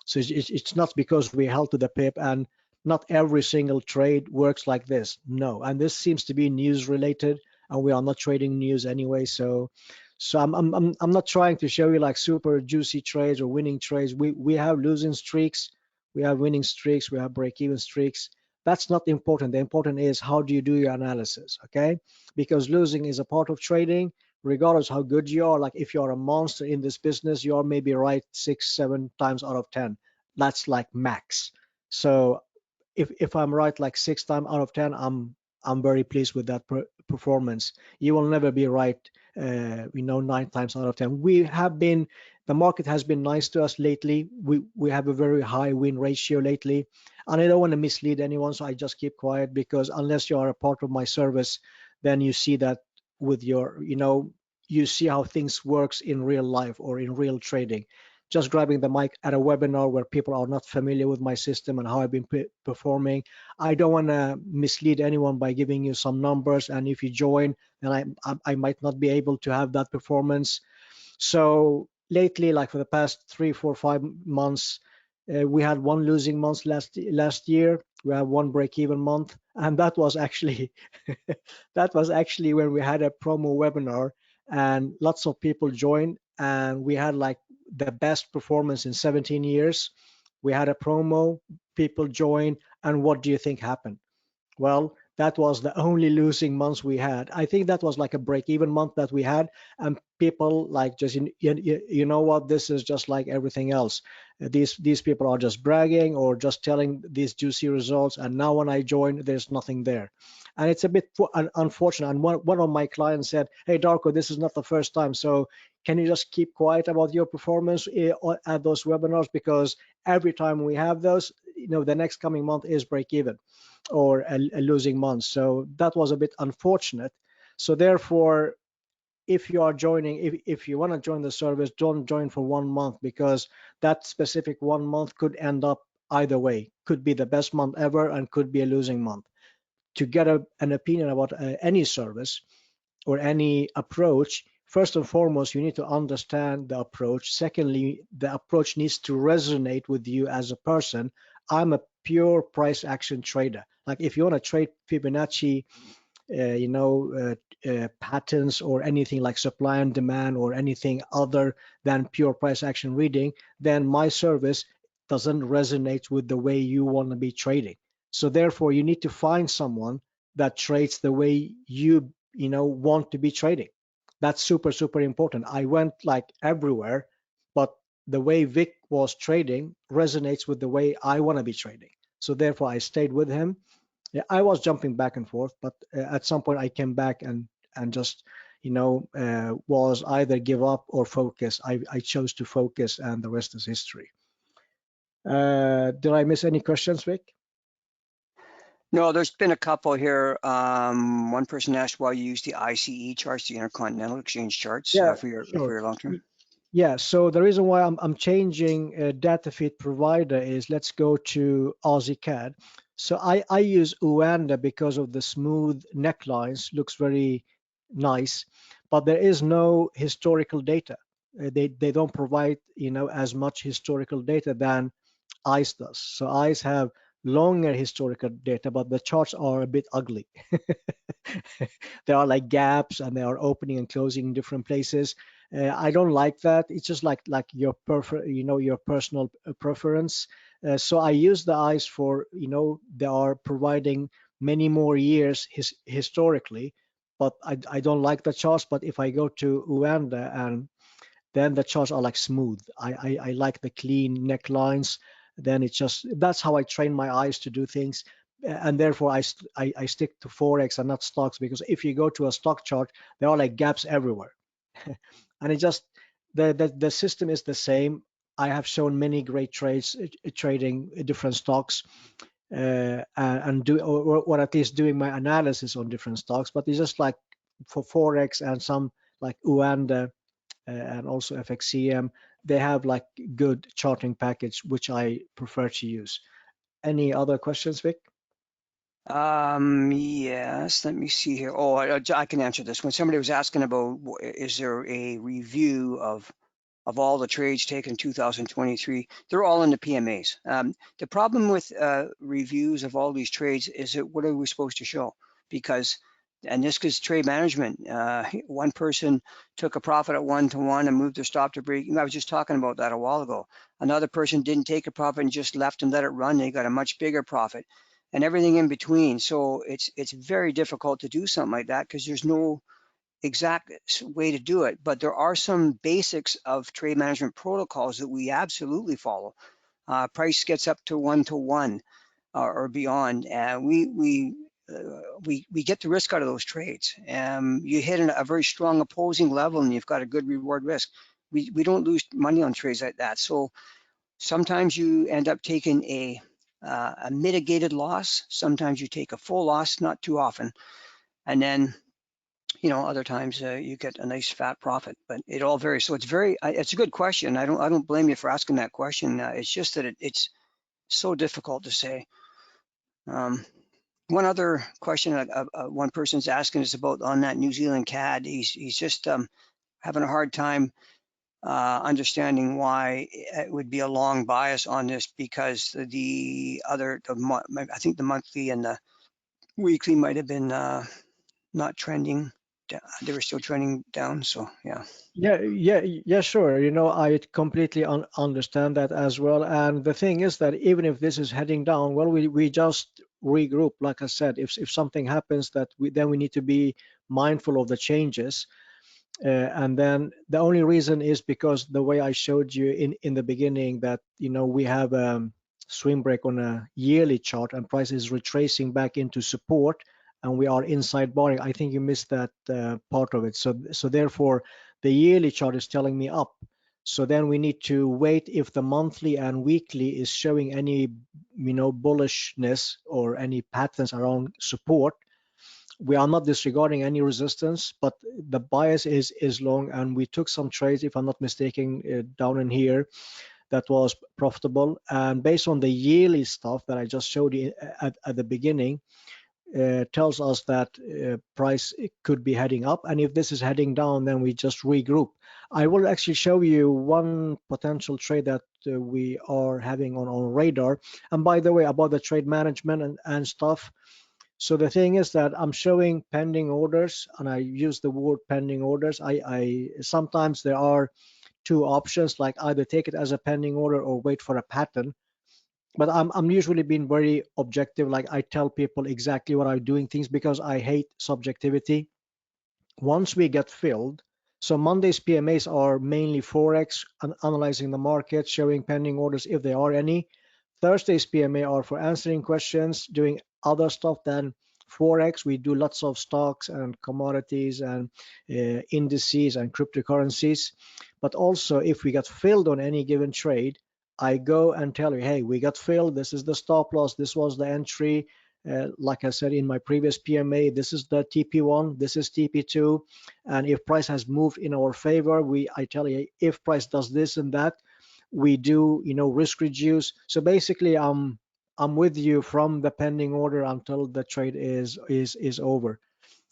So it's not because we held to the pip, and not every single trade works like this. No, and this seems to be news related, and we are not trading news anyway. So I'm not trying to show you like super juicy trades or winning trades. We have losing streaks, we have winning streaks, we have break even streaks. That's not important. The important is how do you do your analysis, okay? Because losing is a part of trading, regardless how good you are. Like if you're a monster in this business, you are maybe right 6, 7 times out of 10. That's like max. So if I'm right like 6 times out of 10, I'm very pleased with that performance. You will never be right, 9 times out of 10. The market has been nice to us lately. We have a very high win ratio lately, and I don't want to mislead anyone, so I just keep quiet because unless you are a part of my service, then you see that with you see how things works in real life or in real trading. Just grabbing the mic at a webinar where people are not familiar with my system and how I've been performing. I don't want to mislead anyone by giving you some numbers, and if you join, then I might not be able to have that performance. So lately, like for the past 3, 4, 5 months, we had one losing month last year. We have one break-even month, and that was actually that was actually when we had a promo webinar, and lots of people joined, and we had like the best performance in 17 years. We had a promo. people join, and what do you think happened? Well, that was the only losing months we had. I think that was like a break-even month that we had, and people like just you know what, this is just like everything else. These people are just bragging or just telling these juicy results, and now when I join, there's nothing there, and it's a bit unfortunate. And one of my clients said, "Hey, Darko, this is not the first time, so can you just keep quiet about your performance at those webinars, because every time we have those, the next coming month is break-even." Or a losing month. So that was a bit unfortunate. So therefore, if you are joining, if you want to join the service, don't join for 1 month, because that specific 1 month could end up either way. Could be the best month ever and could be a losing month. To get an opinion about any service or any approach, first and foremost, you need to understand the approach. Secondly, the approach needs to resonate with you as a person. I'm a pure price action trader. Like if you want to trade Fibonacci, patterns or anything like supply and demand or anything other than pure price action reading, then my service doesn't resonate with the way you want to be trading. So therefore, you need to find someone that trades the way you want to be trading. That's super, super important. I went like everywhere, but the way Vic was trading resonates with the way I want to be trading. So therefore, I stayed with him. Yeah, I was jumping back and forth, but at some point I came back and just was either give up or focus. I chose to focus, and the rest is history. Did I miss any questions, Vic? No, there's been a couple here. One person asked why you use the ICE charts, the Intercontinental Exchange charts, Yeah, for sure. your long term. Yeah, so the reason why I'm changing data feed provider is, let's go to Aussie CAD. So I use Uanda because of the smooth necklines, looks very nice, but there is no historical data. They don't provide as much historical data than ICE does. So ICE have longer historical data, but the charts are a bit ugly. There are like gaps, and they are opening and closing in different places. I don't like that. It's just like your your personal preference. So I use the eyes for they are providing many more years historically, but I don't like the charts. But if I go to Uanda, and then the charts are like smooth. I like the clean necklines. Then it's just, that's how I train my eyes to do things. And therefore I stick to Forex and not stocks, because if you go to a stock chart, there are like gaps everywhere. And it just, the system is the same. I have shown many great trades trading different stocks, and do, or at least doing my analysis on different stocks. But it's just like for Forex and some like Uanda, and also FXCM, they have like good charting package, which I prefer to use. Any other questions, Vic? Yes, let me see here. Oh, I can answer this. When somebody was asking about, is there a review of all the trades taken in 2023, they're all in the PMAs. The problem with reviews of all these trades is that what are we supposed to show? Because, and this is trade management. One person took a profit at 1-to-1 and moved their stop to break. I was just talking about that a while ago. Another person didn't take a profit and just left and let it run. They got a much bigger profit, and everything in between. So it's very difficult to do something like that, because there's no exact way to do it, but there are some basics of trade management protocols that we absolutely follow. Price gets up to 1-to-1 or beyond, and we get the risk out of those trades. You hit a very strong opposing level, and you've got a good reward risk. We don't lose money on trades like that. So sometimes you end up taking a mitigated loss. Sometimes you take a full loss, not too often, and then other times you get a nice fat profit, but it all varies. So it's a good question. I don't blame you for asking that question. It's just that it's so difficult to say. One other question one person's asking is about on that New Zealand CAD. He's just having a hard time understanding why it would be a long bias on this, because I think the monthly and the weekly might have been not trending they were still trending down. So yeah. Yeah, sure. I completely understand that as well. And the thing is that even if this is heading down, well, we just regroup. Like I said, if something happens that then we need to be mindful of the changes. And then the only reason is because the way I showed you in the beginning that we have swing break on a yearly chart and price is retracing back into support and we are inside barring. I think you missed that part of it. So therefore the yearly chart is telling me up. So then we need to wait if the monthly and weekly is showing any bullishness or any patterns around support. We are not disregarding any resistance, but the bias is long, and we took some trades, if I'm not mistaken, down in here that was profitable. And based on the yearly stuff that I just showed you at the beginning, tells us that price could be heading up, and if this is heading down, then we just regroup. I will actually show you one potential trade that we are having on radar. And by the way, about the trade management and stuff, so the thing is that I'm showing pending orders, and I use the word pending orders. I sometimes there are two options, like either take it as a pending order or wait for a pattern. But I'm usually being very objective. Like I tell people exactly what I'm doing things because I hate subjectivity. Once we get filled, so Monday's PMAs are mainly Forex, analyzing the market, showing pending orders if there are any. Thursday's PMA are for answering questions, doing other stuff than Forex. We do lots of stocks and commodities and indices and cryptocurrencies. But also, if we get filled on any given trade, I go and tell you, hey, we got filled. This is the stop loss. This was the entry. Like I said in my previous PMA, this is the TP1, this is TP2, and if price has moved in our favor, I tell you if price does this and that, we do risk reduce. So basically, I'm with you from the pending order until the trade is over.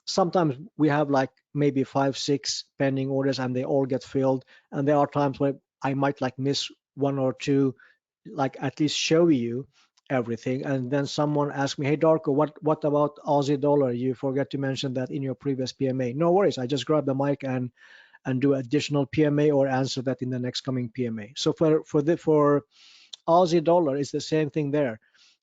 Sometimes we have like maybe 5 6 pending orders and they all get filled, and there are times where I might like miss one or two, like at least show you everything. And then someone asked me, hey Darko, what about Aussie dollar? You forget to mention that in your previous PMA. No worries, I just grab the mic and do additional PMA or answer that in the next coming PMA. So for Aussie dollar, it's the same thing there.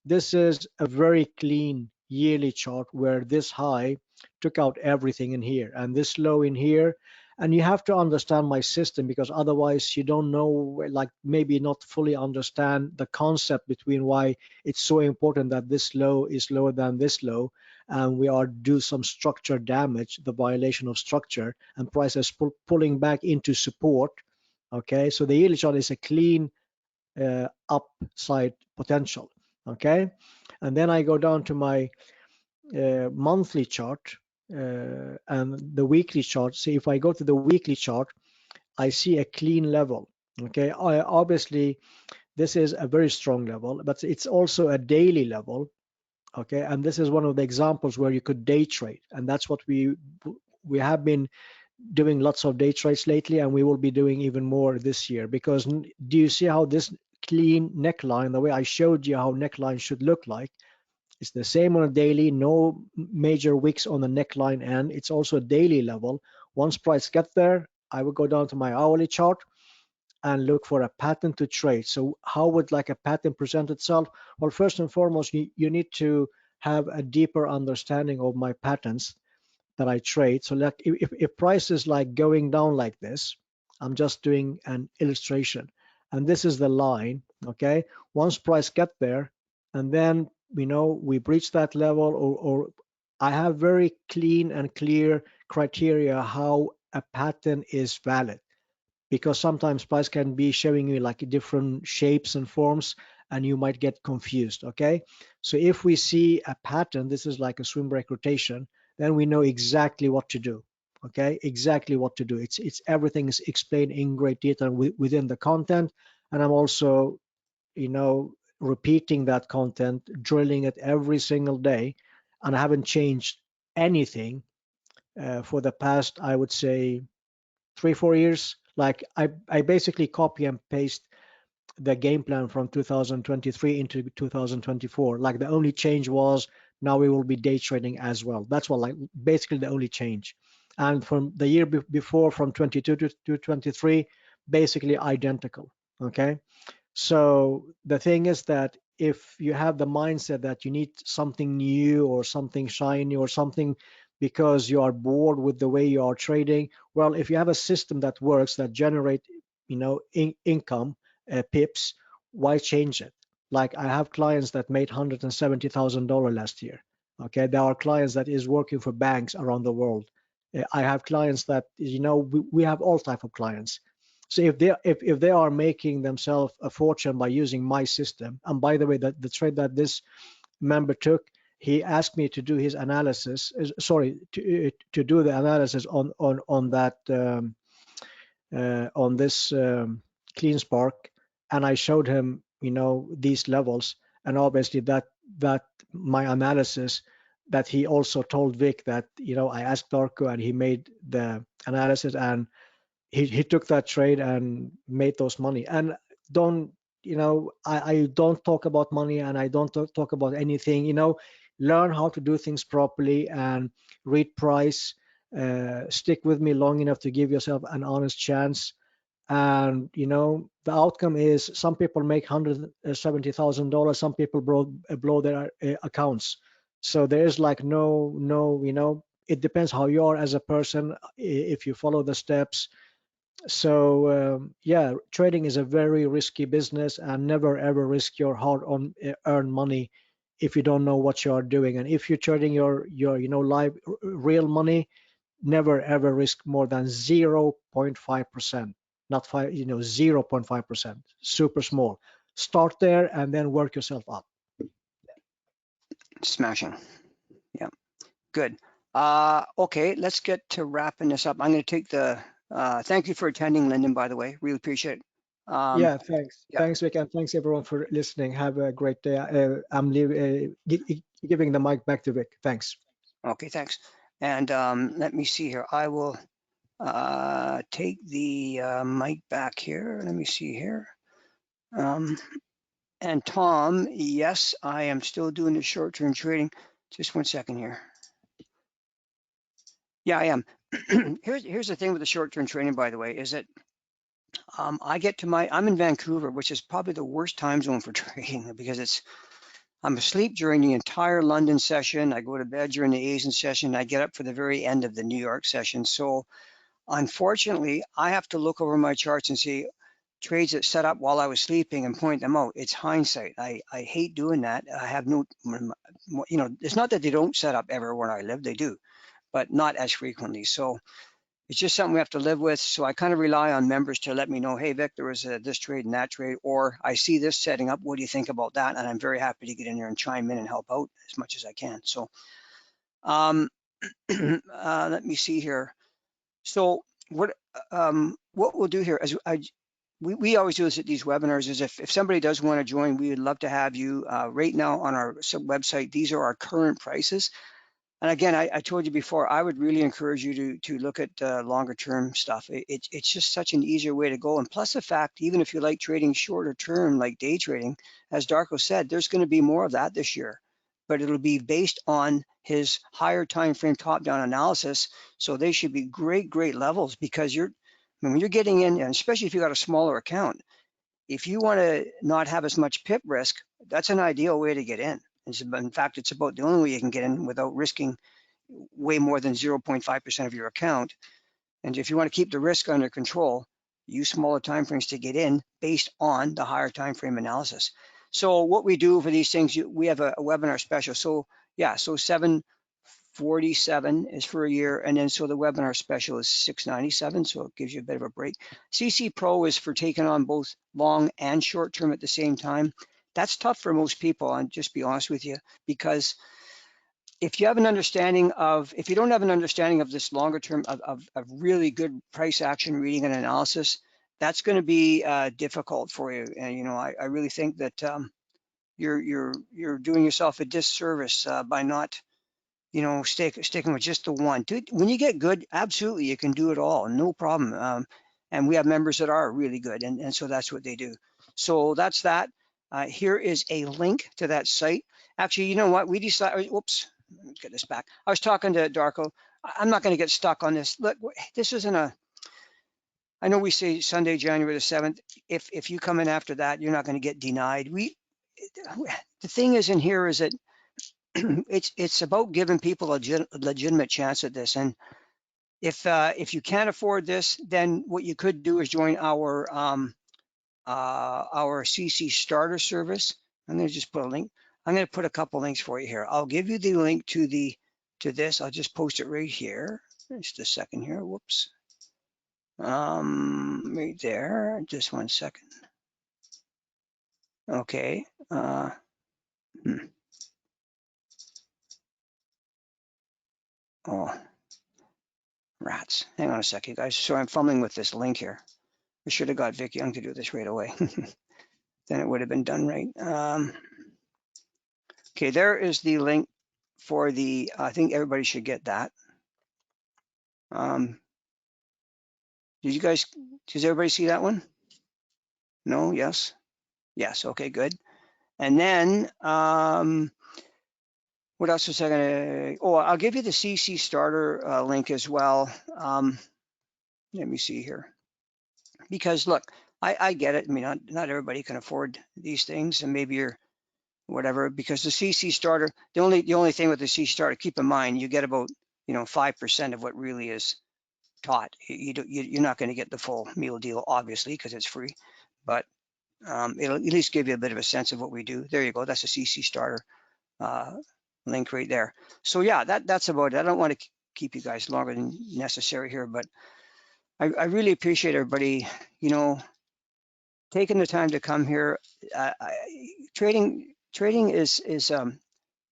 This is a very clean yearly chart where this high took out everything in here and this low in here. And you have to understand my system, because otherwise you don't know, like maybe not fully understand the concept between why it's so important that this low is lower than this low, and we are do some structure damage, the violation of structure, and prices pulling back into support. Okay, so the yearly chart is a clean upside potential. Okay, and then I go down to my monthly chart and the weekly chart. See, if I go to the weekly chart, I see a clean level. Okay, obviously this is a very strong level, but it's also a daily level. Okay, and this is one of the examples where you could day trade, and that's what we have been doing lots of day trades lately, and we will be doing even more this year. Because do you see how this clean neckline, the way I showed you how neckline should look like, it's the same on a daily, no major wicks on the neckline, and it's also a daily level. Once price get there, I will go down to my hourly chart and look for a pattern to trade. So how would like a pattern present itself? Well, first and foremost, you need to have a deeper understanding of my patterns that I trade. So like if price is like going down like this, I'm just doing an illustration, and this is the line. Okay, once price get there, and then we breach that level, or I have very clean and clear criteria how a pattern is valid, because sometimes price can be showing you like different shapes and forms and you might get confused. Okay, so if we see a pattern, this is like a swing break rotation, then we know exactly what to do. Okay, exactly what to do. It's everything is explained in great detail within the content, and I'm also repeating that content, drilling it every single day, and I haven't changed anything for the past, I would say, 3 4 years. Like I basically copy and paste the game plan from 2023 into 2024. Like the only change was now we will be day trading as well. That's what, like basically the only change. and from the year before, from 22 to 23, basically identical. Okay, so the thing is that if you have the mindset that you need something new or something shiny or something because you are bored with the way you are trading, well, if you have a system that works, that generate, income, pips, why change it? Like, I have clients that made $170,000 last year. Okay, there are clients that is working for banks around the world. I have clients that, we have all type of clients. So if they are making themselves a fortune by using my system, and by the way, that the trade that this member took, he asked me to do his analysis. Sorry, to do the analysis on that, on this, clean spark, and I showed him, these levels, and obviously that my analysis, that he also told Vic that, I asked Darko and he made the analysis, and he took that trade and made those money. And don't, I don't talk about money, and I don't talk about anything. Learn how to do things properly and read price. Stick with me long enough to give yourself an honest chance. And the outcome is, some people make $170,000, some people blow their accounts. So there's like no, it depends how you are as a person, if you follow the steps. So yeah, trading is a very risky business, and never ever risk your hard-on earned money if you don't know what you are doing. And if you're trading your live real money, never ever risk more than 0.5%. Not five, 0.5%. Super small. Start there and then work yourself up. Smashing. Yeah, good. Okay, let's get to wrapping this up. I'm going to take the, thank you for attending, Lyndon, by the way. Really appreciate it. Yeah, thanks. Yeah, Thanks, Vic, and thanks everyone for listening. Have a great day. I'm giving the mic back to Vic. Thanks. okay, thanks. And let me see here. I will take the mic back here. Let me see here. And Tom, yes, I am still doing the short-term trading. Just 1 second here. Yeah, I am. Here's the thing with the short-term trading, by the way, is that I'm in Vancouver, which is probably the worst time zone for trading, because I'm asleep during the entire London session. I go to bed during the Asian session. I get up for the very end of the New York session. So unfortunately, I have to look over my charts and see trades that set up while I was sleeping and point them out. It's hindsight. I hate doing that. I have no, it's not that they don't set up ever where I live. They do, but not as frequently. So it's just something we have to live with. So I kind of rely on members to let me know, hey, Vic, there was this trade and that trade, or I see this setting up. What do you think about that? And I'm very happy to get in there and chime in and help out as much as I can. So let me see here. So what we'll do here is we always do this at these webinars, is if somebody does want to join, we would love to have you. Right now on our website, these are our current prices. And again, I told you before, I would really encourage you to look at longer term stuff. It's just such an easier way to go. And plus the fact, even if you like trading shorter term, like day trading, as Darko said, there's going to be more of that this year, but it'll be based on his higher time frame top down analysis. So they should be great levels, because when you're getting in, and especially if you got a smaller account, if you want to not have as much pip risk, that's an ideal way to get in. In fact, it's about the only way you can get in without risking way more than 0.5% of your account. And if you want to keep the risk under control, use smaller timeframes to get in based on the higher time frame analysis. So what we do for these things, we have a webinar special. So yeah, so 747 is for a year, and then so the webinar special is 697, so it gives you a bit of a break. CC Pro is for taking on both long and short term at the same time. That's tough for most people, I'll just be honest with you, because if you don't have an understanding of this longer term of really good price action reading and analysis, that's going to be difficult for you. And I really think that you're doing yourself a disservice by not sticking with just the one. Dude, when you get good, absolutely you can do it all, no problem. And we have members that are really good, and so that's what they do. So that's that. Here is a link to that site. Actually, you know what? We decided. Whoops. get this back. I was talking to Darko. I'm not going to get stuck on this. Look, this isn't a, I know we say Sunday, January the 7th. If you come in after that, you're not going to get denied. The thing is in here is that it's about giving people a legitimate chance at this. And if you can't afford this, then what you could do is join our CC starter service. I'm going to just put a link. I'm going to put a couple links for you here. I'll give you the link to this. I'll just post it right here. Just a second here. Whoops. Right there. Just 1 second. Okay. Oh, rats. Hang on a second, guys. So I'm fumbling with this link here. I should have got Vic Young to do this right away. Then it would have been done right. Okay, there is the link for the, I think everybody should get that. Does everybody see that one? No, yes? Yes, okay, good. And then, what else was I gonna, oh, I'll give you the CC starter link as well. Let me see here. Because look, I get it. I mean, not everybody can afford these things, and maybe you're whatever, because the CC starter, the only thing with the CC starter, keep in mind, you get about, 5% of what really is taught. You're not going to get the full meal deal, obviously, because it's free, but it'll at least give you a bit of a sense of what we do. There you go. That's a CC starter link right there. So yeah, that's about it. I don't want to keep you guys longer than necessary here, but I really appreciate everybody, taking the time to come here. Trading is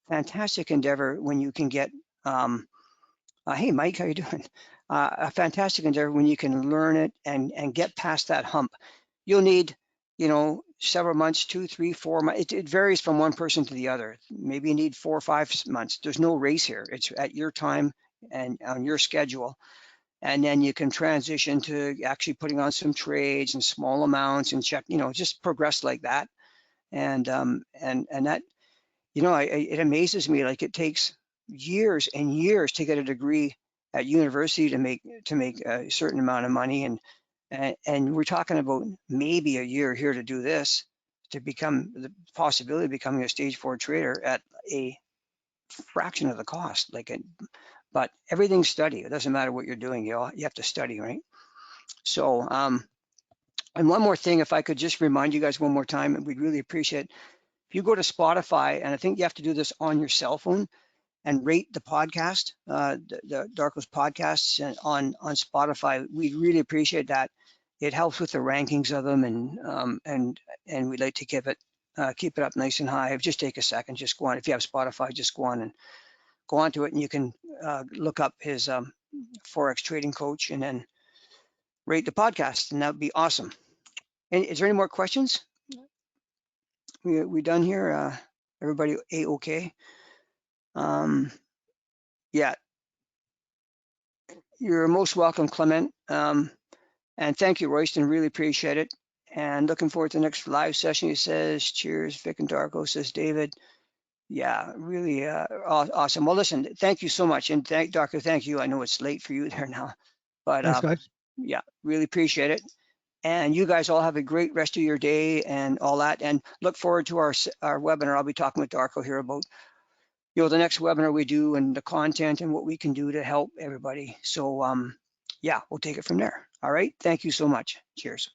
fantastic endeavor when you can get. Hey, Mike, how you doing? A fantastic endeavor when you can learn it and get past that hump. You'll need, several months, 2, 3, 4 months. It varies from one person to the other. Maybe you need 4 or 5 months. There's no race here. It's at your time and on your schedule. And then you can transition to actually putting on some trades and small amounts and check, just progress like that. And that, it amazes me. Like it takes years and years to get a degree at university to make a certain amount of money, and we're talking about maybe a year here to do this, to become the possibility of becoming a stage 4 trader at a fraction of the cost. But everything's study. It doesn't matter what you're doing. You have to study, right? So, and one more thing, if I could just remind you guys one more time, we'd really appreciate it. If you go to Spotify, and I think you have to do this on your cell phone, and rate the podcast, the Darko's podcasts on Spotify, we'd really appreciate that. It helps with the rankings of them, and we'd like to keep it up nice and high. Just take a second, just go on. If you have Spotify, just go on and go onto it, and you can look up his Forex trading coach, and then rate the podcast, and that would be awesome. And is there any more questions? We done here? Everybody A-okay? Yeah, you're most welcome, Clement. And thank you, Royston. Really appreciate it. And looking forward to the next live session. He says, cheers, Vic and Darko, says David. Yeah, really awesome. Well, listen, thank you so much. And Darko, thank you. I know it's late for you there now, but Thanks, guys. yeah, really appreciate it. And you guys all have a great rest of your day and all that. And look forward to our webinar. I'll be talking with Darko here about, the next webinar we do and the content and what we can do to help everybody. So yeah, we'll take it from there. All right. Thank you so much. Cheers.